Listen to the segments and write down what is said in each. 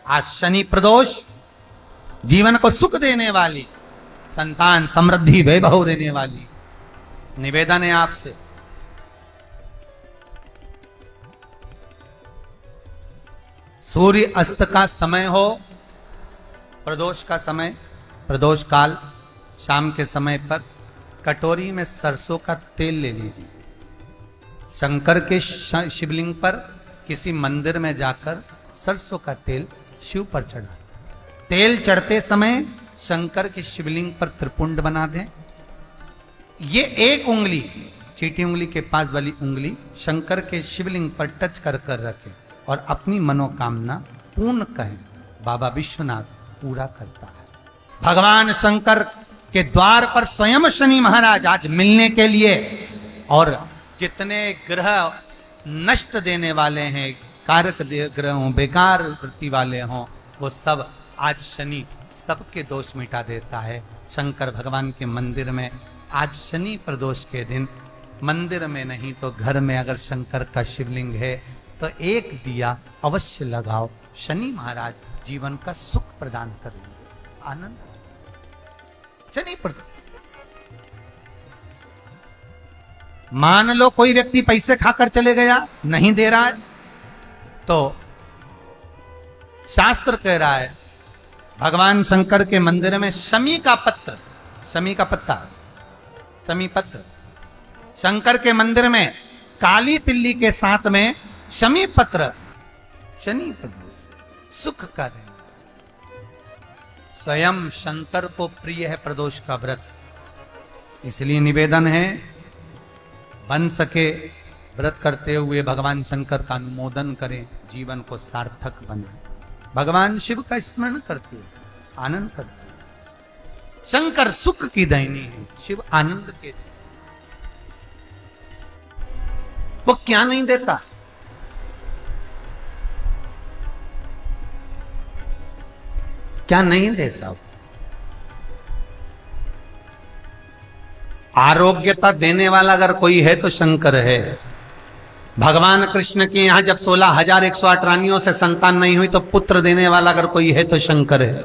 आज शनि प्रदोष जीवन को सुख देने वाली, संतान समृद्धि वैभव देने वाली, निवेदन है आपसे सूर्य अस्त का समय हो, प्रदोष का समय, प्रदोष काल शाम के समय पर कटोरी में सरसों का तेल ले लीजिए। शंकर के शिवलिंग पर किसी मंदिर में जाकर सरसों का तेल शिव पर चढ़ा। तेल चढ़ते समय शंकर के शिवलिंग पर त्रिपुंड बना दें। ये एक उंगली, चीटी उंगली के पास वाली उंगली शंकर के शिवलिंग पर टच कर कर रखें और अपनी मनोकामना पूर्ण कहें। बाबा विश्वनाथ पूरा करता है। भगवान शंकर के द्वार पर स्वयं शनि महाराज आज मिलने के लिए, और जितने ग्रह नष्ट देने वाले हैं, कारक ग्रह हों, बेकार वृत्ति वाले हों, वो सब आज शनि सबके दोष मिटा देता है। शंकर भगवान के मंदिर में आज शनि प्रदोष के दिन, मंदिर में नहीं तो घर में अगर शंकर का शिवलिंग है तो एक दिया अवश्य लगाओ। शनि महाराज जीवन का सुख प्रदान करेंगे, आनंद। शनि प्रदोष, मान लो कोई व्यक्ति पैसे खाकर चले गया, नहीं दे रहा है, तो शास्त्र कह रहा है भगवान शंकर के मंदिर में शमी का पत्र, शमी का पत्ता, शमी पत्र, शंकर के मंदिर में काली तिल्ली के साथ में शमी पत्र, शनि प्रदोष सुख का दिन। स्वयं शंकर को प्रिय है प्रदोष का व्रत, इसलिए निवेदन है बन सके व्रत करते हुए भगवान शंकर का अनुमोदन करें, जीवन को सार्थक बने। भगवान शिव का स्मरण करते हुए आनंद करते हुए। शंकर सुख की दैनी है, शिव आनंद के देते। वो क्या नहीं देता? क्या नहीं देता? आरोग्यता देने वाला अगर कोई है तो शंकर है। भगवान कृष्ण के यहां जब 16,108 रानियों से संतान नहीं हुई तो पुत्र देने वाला अगर कोई है तो शंकर है।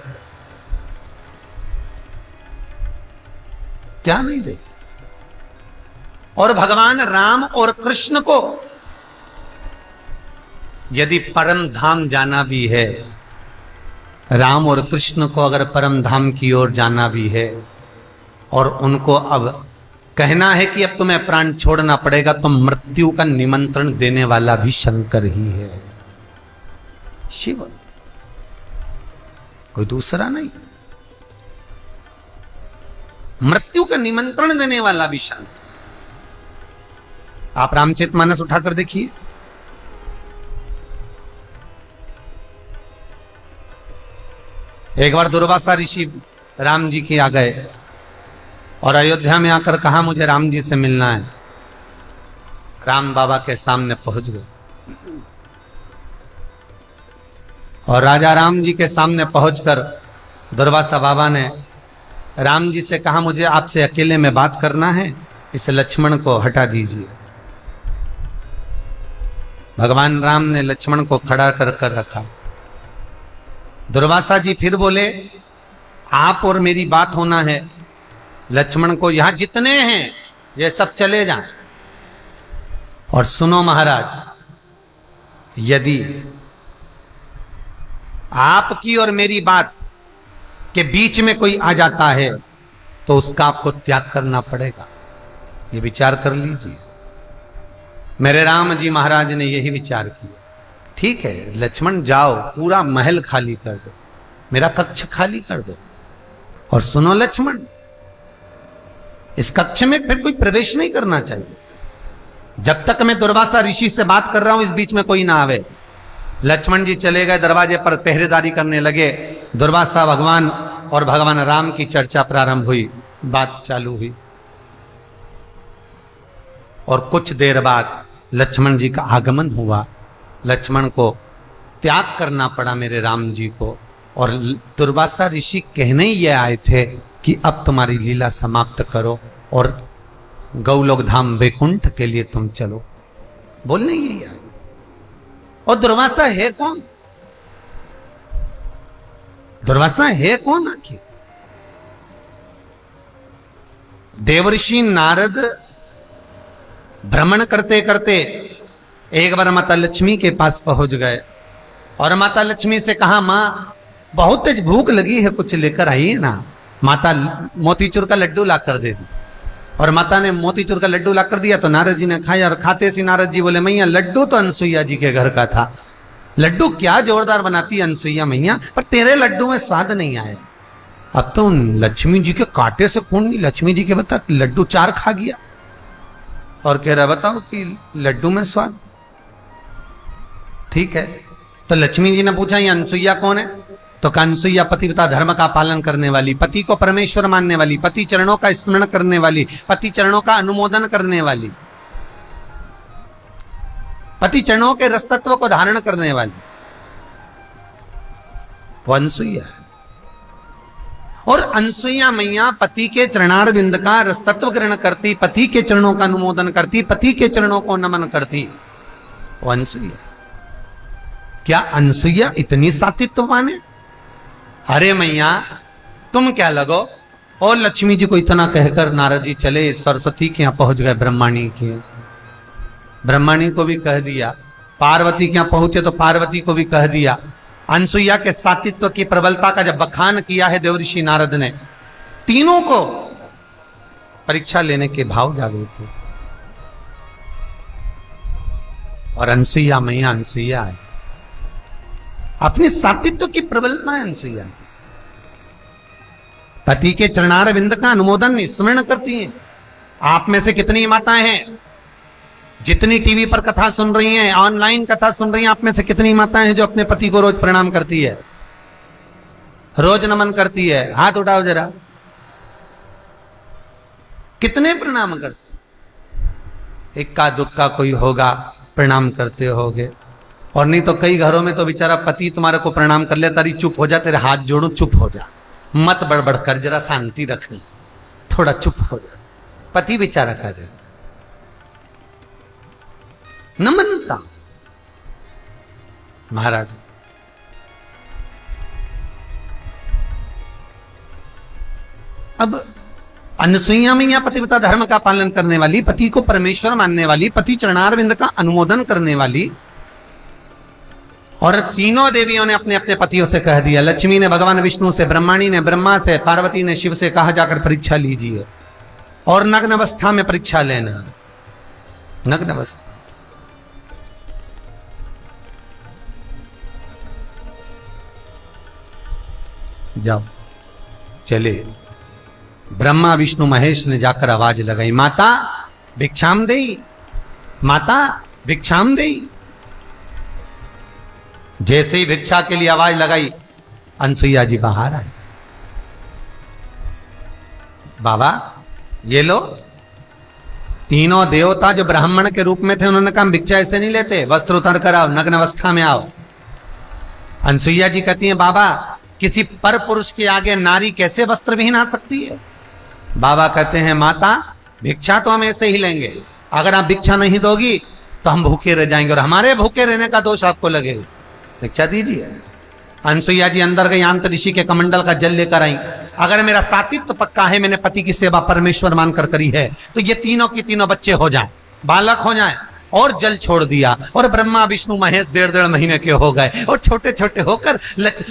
क्या नहीं दे? और भगवान राम और कृष्ण को यदि परम धाम जाना भी है, राम और कृष्ण को अगर परम धाम की ओर जाना भी है और उनको अब कहना है कि अब तुम्हें प्राण छोड़ना पड़ेगा, तो मृत्यु का निमंत्रण देने वाला भी शंकर ही है, शिव, कोई दूसरा नहीं। मृत्यु का निमंत्रण देने वाला भी शंकर। आप रामचरितमानस उठाकर देखिए, एक बार दुर्वासा ऋषि राम जी के आ गए और अयोध्या में आकर कहा मुझे राम जी से मिलना है। राम बाबा के सामने पहुंच गए और राजा राम जी के सामने पहुंचकर दुर्वासा बाबा ने राम जी से कहा मुझे आपसे अकेले में बात करना है, इस लक्ष्मण को हटा दीजिए। भगवान राम ने लक्ष्मण को खड़ा कर कर रखा। दुर्वासा जी फिर बोले आप और मेरी बात होना है, लक्ष्मण को यहां जितने हैं ये सब चले जाएं। और सुनो महाराज, यदि आपकी और मेरी बात के बीच में कोई आ जाता है तो उसका आपको त्याग करना पड़ेगा, ये विचार कर लीजिए। मेरे राम जी महाराज ने यही विचार किया। ठीक है लक्ष्मण जाओ, पूरा महल खाली कर दो, मेरा कक्ष खाली कर दो, और सुनो लक्ष्मण, इस कक्ष में फिर कोई प्रवेश नहीं करना चाहिए जब तक मैं दुर्वासा ऋषि से बात कर रहा हूं, इस बीच में कोई ना आवे। लक्ष्मण जी चले गए, दरवाजे पर पहरेदारी करने लगे। दुर्वासा भगवान और भगवान राम की चर्चा प्रारंभ हुई, बात चालू हुई। और कुछ देर बाद लक्ष्मण जी का आगमन हुआ। लक्ष्मण को त्याग करना पड़ा मेरे राम जी को, और दुर्वासा ऋषि कहने ही ये आए थे कि अब तुम्हारी लीला समाप्त करो और गौलोक धाम वैकुंठ के लिए तुम चलो, बोलने यही आए। और दुर्वासा है कौन? दुर्वासा है कौन आखिर? देवर्षि नारद भ्रमण करते करते एक बार माता लक्ष्मी के पास पहुंच गए और माता लक्ष्मी से कहा, मां बहुत तेज भूख लगी है, कुछ लेकर आइए ना। माता मोतीचूर का लड्डू ला कर दे दी और माता ने मोतीचूर का लड्डू ला कर दिया तो नारद जी ने खाया और खाते सी नारद जी बोले, मैया लड्डू तो अनसुईया जी के घर का था, लड्डू क्या जोरदार बनाती है अनसुईया मैया, पर तेरे लड्डू में स्वाद नहीं आया। अब तो लक्ष्मी जी के कांटे से खून नहीं, लक्ष्मी जी के बता लड्डू 4 खा गया और कह रहा बताओ कि लड्डू में स्वाद। ठीक है, तो लक्ष्मी जी ने पूछा ये अनसुईया कौन है? तो अनसुईया पतिव्रता धर्म का पालन करने वाली, पति को परमेश्वर मानने वाली, पति चरणों का स्मरण करने वाली, पति चरणों का अनुमोदन करने वाली, पति चरणों के रसतत्व को धारण करने वाली, वो अनसुईया है। और अनसुईया मैया पति के चरणारविंद का रसतत्व ग्रहण करती, पति के चरणों का अनुमोदन करती, पति के चरणों को नमन करती, वो अनसुईया। क्या अनसुईया इतनी सात्वित्ववान है? अरे मैया तुम क्या लगो। और लक्ष्मी जी को इतना कहकर नारद जी चले सरस्वती के यहां पहुंच गए, ब्रह्माणी के। ब्रह्माणी को भी कह दिया, पार्वती के यहां पहुंचे तो पार्वती को भी कह दिया। अनसुईया के सात्वित्व की प्रबलता का जब बखान किया है देवऋषि नारद ने, तीनों को परीक्षा लेने के भाव जागृत हुए। और अनसुईया मैया अनसुईया है, अपने सात्वित्व की प्रबलता है अनसुईया। पति के चरणारविंद का अनुमोदन स्मरण करती हैं। आप में से कितनी माताएं हैं जितनी टीवी पर कथा सुन रही हैं, ऑनलाइन कथा सुन रही हैं, आप में से कितनी माताएं हैं जो अपने पति को रोज प्रणाम करती है, रोज नमन करती है? हाथ उठाओ जरा, कितने प्रणाम करते? इक्का दुक्का कोई होगा प्रणाम करते होगे, और नहीं तो कई घरों में तो बेचारा पति तुम्हारे को प्रणाम कर ले, तारी चुप हो जा, तेरे हाथ जोड़ो, चुप हो जा, मत बड़बड़ कर, जरा शांति रखनी, थोड़ा चुप हो जा। पति बेचारा कह दे नमनता। महाराज अब अनसुईया मैया पतिव्रता धर्म का पालन करने वाली, पति को परमेश्वर मानने वाली, पति चरणारविंद का अनुमोदन करने वाली, और तीनों देवियों ने अपने अपने पतियों से कह दिया। लक्ष्मी ने भगवान विष्णु से, ब्रह्माणी ने ब्रह्मा से, पार्वती ने शिव से कहा जाकर परीक्षा लीजिए, और नग्न अवस्था में परीक्षा लेना। नग्न अवस्था जाओ, चले। ब्रह्मा विष्णु महेश ने जाकर आवाज लगाई, माता भिक्षाम देई, माता भिक्षाम देई। जैसे ही भिक्षा के लिए आवाज लगाई, अनसुईया जी बाहर आए। बाबा ये लो। तीनों देवता जो ब्राह्मण के रूप में थे, उन्होंने कहा भिक्षा ऐसे नहीं लेते, वस्त्र उतार कर आओ, नग्न अवस्था में आओ। अनसुईया जी कहती हैं, बाबा किसी पर पुरुष के आगे नारी कैसे वस्त्र विहीन आ सकती है? बाबा कहते हैं, माता भिक्षा तो हम ऐसे ही लेंगे, अगर आप भिक्षा नहीं दोगी तो हम भूखे रह जाएंगे, और हमारे भूखे रहने का दोष आपको लगेगा, भिक्षा दीजिए। अनसुईया जी अंदर गई, आंत ऋषि के कमंडल का जल लेकर आई। अगर मेरा सात्वित्व पक्का है, मैंने पति की सेवा परमेश्वर मानकर करी है, तो ये तीनों की तीनों बच्चे हो जाएं, बालक हो जाएं। और जल छोड़ दिया, और ब्रह्मा विष्णु महेश 1.5 महीने के हो गए, और छोटे छोटे होकर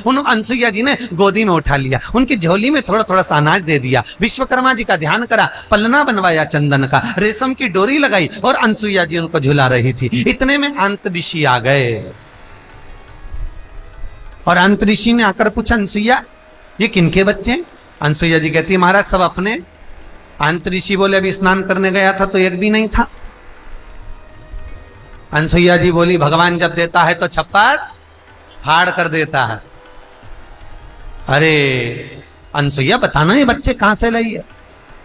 उन अनसुईया जी ने गोदी में उठा लिया, उनकी झोली में थोड़ा थोड़ा सा अनाज दे दिया, विश्वकर्मा जी का ध्यान करा, पलना बनवाया चंदन का, रेशम की डोरी लगाई, और अनसुईया जी उनको झुला रही थी। इतने में अंत ऋषि आ गए, और अंत ऋषि ने आकर पूछा, अनसुईया ये किनके बच्चे हैं? अनसुईया जी कहती है, महाराज सब अपने। अंत ऋषि बोले, अभी स्नान करने गया था तो एक भी नहीं था। अनसुईया जी बोली, भगवान जब देता है तो छप्पर फाड़ कर देता है। अरे अनसुईया बताना ये बच्चे कहां से लाई है?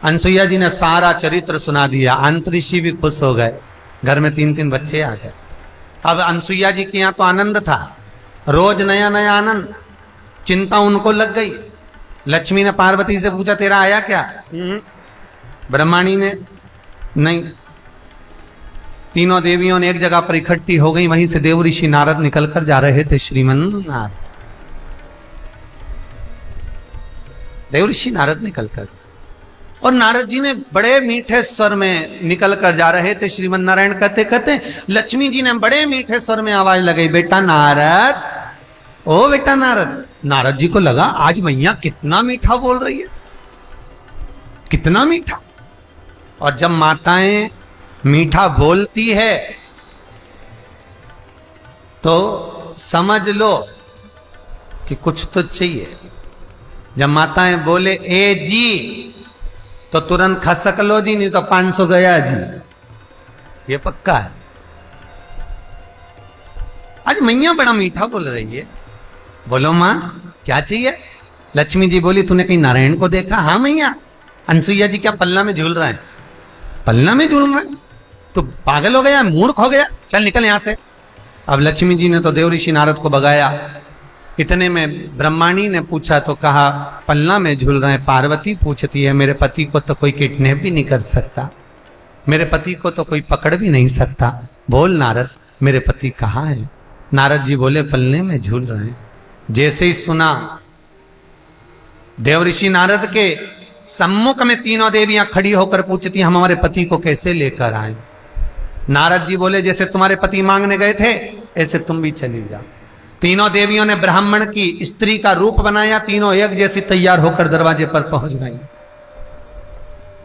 अनसुईया जी ने सारा चरित्र सुना दिया। अंत ऋषि भी खुश हो गए, घर में 3-3 बच्चे आ गए। अब अनसुईया जी के यहां तो आनंद था, रोज नया नया आनंद। चिंता उनको लग गई। लक्ष्मी ने पार्वती से पूछा, तेरा आया क्या? ब्रह्माणी ने नहीं। तीनों देवियों ने एक जगह पर इकट्ठी हो गई। वहीं से देव ऋषि नारद निकलकर जा रहे थे। श्रीमन नारद देवऋषि नारद निकल कर, और नारद जी ने बड़े मीठे स्वर में निकल कर जा रहे थे। श्रीमन नारायण कहते कहते लक्ष्मी जी ने बड़े मीठे स्वर में आवाज लगाई, बेटा नारद, ओ बेटा नारद। नारद जी को लगा आज मैया कितना मीठा बोल रही है, कितना मीठा। और जब माताएं मीठा बोलती है तो समझ लो कि कुछ तो चाहिए। जब माताएं बोले ए जी तो तुरंत खसक लो जी, नहीं तो 500 गया जी, ये पक्का है। आज मैया बड़ा मीठा बोल रही है। बोलो मां क्या चाहिए? लक्ष्मी जी बोली तूने कहीं नारायण को देखा? हाँ मैया। अनसुईया जी क्या पल्ला में झूल रहा है? पल्ला में झूल रहा है? तो पागल हो गया, मूर्ख हो गया, चल निकल यहां से। अब लक्ष्मी जी ने तो देवऋषि नारद को भगाया। इतने में ब्रह्माणी ने पूछा तो कहा पल्ला में झूल रहे हैं। पार्वती पूछती है मेरे पति को तो कोई किडनैप भी नहीं कर सकता, मेरे पति को तो कोई पकड़ भी नहीं सकता, बोल नारद मेरे पति कहाँ है? नारद जी बोले पल्ले में झूल रहे हैं। जैसे ही सुना देवऋषि नारद के सम्मुख में तीनों देवियां खड़ी होकर पूछती हम हमारे पति को कैसे लेकर आए? नारद जी बोले जैसे तुम्हारे पति मांगने गए थे ऐसे तुम भी चली जाओ। तीनों देवियों ने ब्राह्मण की स्त्री का रूप बनाया, तीनों एक जैसी तैयार होकर दरवाजे पर पहुंच गई।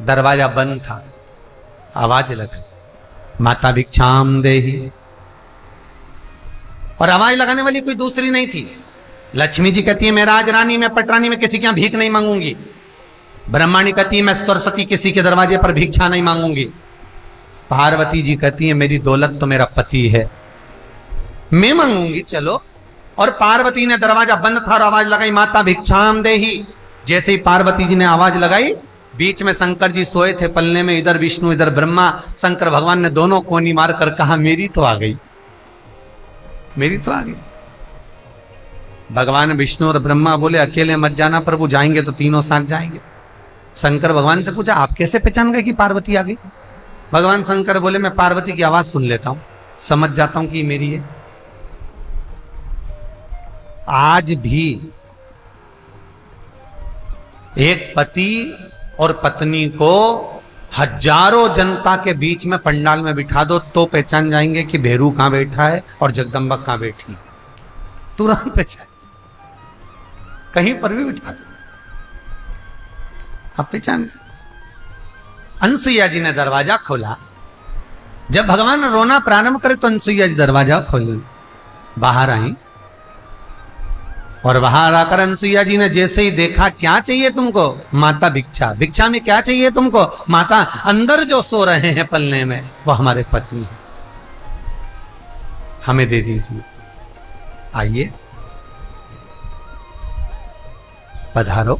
दरवाजा बंद था, आवाज लगाई माता भिक्षाम देहि, और आवाज लगाने वाली कोई दूसरी नहीं थी। लक्ष्मी जी कहती है मैं राजरानी, मैं पटरानी, में किसी के यहां भीख नहीं मांगूंगी। ब्रह्माणी कहती है मैं सरस्वती किसी के दरवाजे पर भिक्षा नहीं मांगूंगी। पार्वती जी कहती है मेरी दौलत तो मेरा पति है, मैं मांगूंगी चलो। और पार्वती ने दरवाजा बंद था और आवाज लगाई माता भिक्षाम देहि। जैसे ही पार्वती जी ने आवाज लगाई, बीच में शंकर जी सोए थे पलने में, इधर विष्णु इधर ब्रह्मा। शंकर भगवान ने दोनों कोनी मार कर कहा मेरी तो आ गई, मेरी तो आ गई। भगवान विष्णु और ब्रह्मा बोले अकेले मत जाना प्रभु, जाएंगे तो तीनों साथ जाएंगे। शंकर भगवान से पूछा आप कैसे पहचान गए कि पार्वती आ गई? भगवान शंकर बोले मैं पार्वती की आवाज सुन लेता हूं, समझ जाता हूं कि ये मेरी है। आज भी एक पति और पत्नी को हजारों जनता के बीच में पंडाल में बिठा दो तो पहचान जाएंगे कि भेरू कहां बैठा है और जगदम्बा कहां बैठी, तुरंत पहचान। कहीं पर भी बिठा दो अब पहचान। अनसुईया जी ने दरवाजा खोला। जब भगवान रोना प्रारंभ करे तो अनसुईया जी दरवाजा खोली, बाहर आई। और बाहर आकर अनसुईया जी ने जैसे ही देखा क्या चाहिए तुमको? माता भिक्षा। भिक्षा में क्या चाहिए तुमको? माता अंदर जो सो रहे हैं पलने में वो हमारे पति हैं, हमें दे दीजिए। आइए पधारो।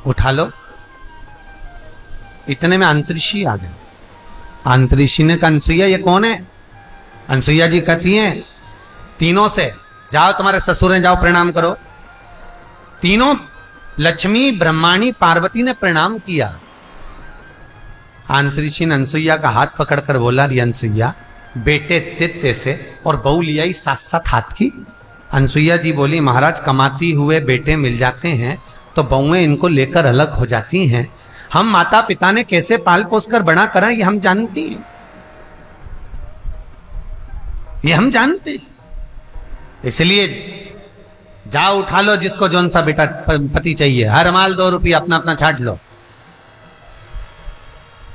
उठा लो। इतने में अंतरिक्षी आ गए। अंतरिक्षी ने कहा अनसुईया ये कौन है? अनसुईया जी कहती हैं तीनों से जाओ तुम्हारे ससुर हैं, जाओ प्रणाम करो। तीनों लक्ष्मी ब्रह्माणी पार्वती ने प्रणाम किया। अंतरिक्षी ने अनसुईया का हाथ पकड़कर बोला री अनसुईया बेटे तित्ते से और बहू लिया साथ साथ हाथ की। अनसुईया जी बोली महाराज कमाती हुए बेटे मिल जाते हैं तो बहुएं इनको लेकर अलग हो जाती हैं। हम माता पिता ने कैसे पाल पोस कर बड़ा करा ये हम जानती हैं, ये हम जानते हैं। इसलिए जाओ उठा लो जिसको जौन सा बेटा पति चाहिए, हर माल 2 रुपया अपना अपना छाट लो।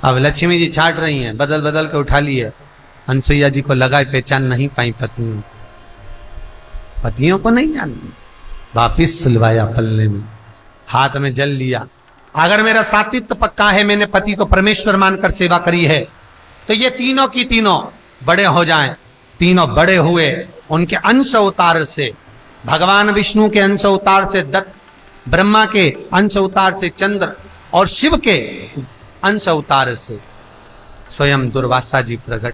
अब लक्ष्मी जी छाट रही हैं, बदल बदल के उठा लिए। अनसुईया जी को लगा पहचान नहीं पाई पतियों, पतियों को नहीं जानती। वापिस सुलवाया पल्ले में, हाथ में जल लिया। अगर मेरा सातित्व पक्का है, मैंने पति को परमेश्वर मानकर सेवा करी है, तो ये तीनों की तीनों बड़े हो जाएं। तीनों बड़े हुए, उनके अंश अवतार से, भगवान विष्णु के अंश अवतार से दत्त, ब्रह्मा के अंश अवतार से चंद्र और शिव के अंश अवतार से स्वयं दुर्वासा जी प्रकट